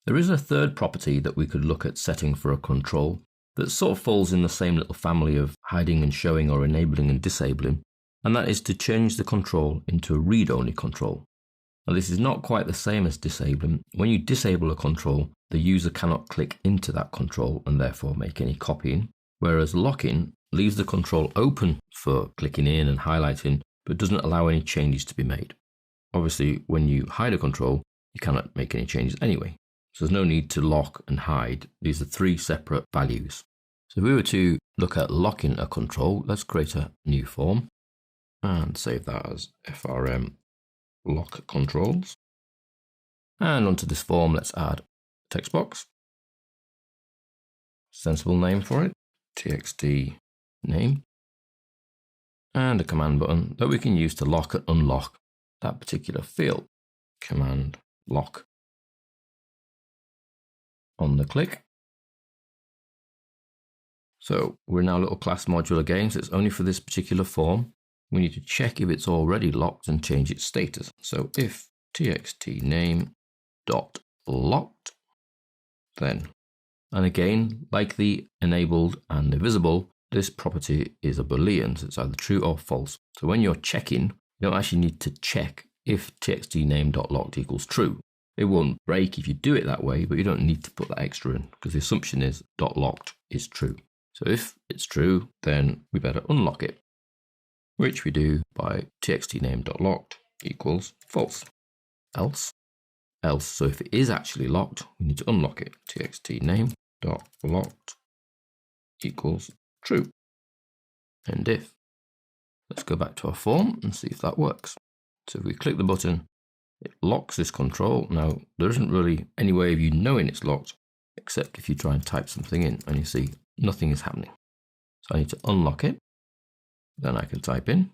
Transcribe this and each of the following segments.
There is a third property that we could look at setting for a control that sort of falls in the same little family of hiding and showing or enabling and disabling, and that is to change the control into a read-only control. Now this is not quite the same as disabling. When you disable a control, the user cannot click into that control and therefore make any copying, whereas locking leaves the control open for clicking in and highlighting, but doesn't allow any changes to be made. Obviously, when you hide a control, you cannot make any changes anyway. So there's no need to lock and hide. These are three separate values. So if we were to look at locking a control, let's create a new form and save that as FRM lock controls. And onto this form, let's add a text box. Sensible name for it, txt name. And a command button that we can use to lock and unlock that particular field. Command lock. On the click. So we're now a little class module again, so it's only for this particular form. We need to check if it's already locked and change its status. So if txt name dot locked, then, and again, like the enabled and the visible, this property is a Boolean, so it's either true or false. So when you're checking, you don't actually need to check if txt name dot locked equals true. It won't break if you do it that way, but you don't need to put that extra in because the assumption is dot locked is true. So if it's true, then we better unlock it, which we do by txt name dot locked equals false. Else, so if it is actually locked, we need to unlock it. Txt name dot locked equals true. And if, let's go back to our form and see if that works. So if we click the button, it locks this control. Now, there isn't really any way of you knowing it's locked, except if you try and type something in, and you see nothing is happening. So I need to unlock it. Then I can type in,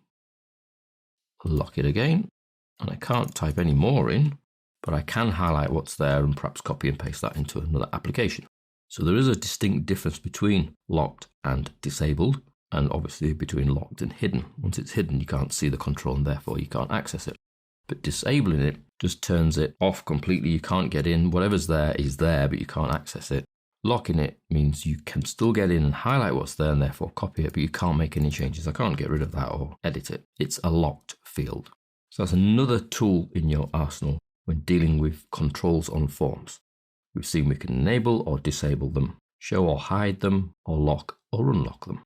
lock it again, and I can't type any more in, but I can highlight what's there and perhaps copy and paste that into another application. So there is a distinct difference between locked and disabled, and obviously between locked and hidden. Once it's hidden, you can't see the control and therefore you can't access it. But disabling it just turns it off completely. You can't get in. Whatever's there is there, but you can't access it. Locking it means you can still get in and highlight what's there and therefore copy it, but you can't make any changes. I can't get rid of that or edit it. It's a locked field. So that's another tool in your arsenal when dealing with controls on forms. We've seen we can enable or disable them, show or hide them, or lock or unlock them.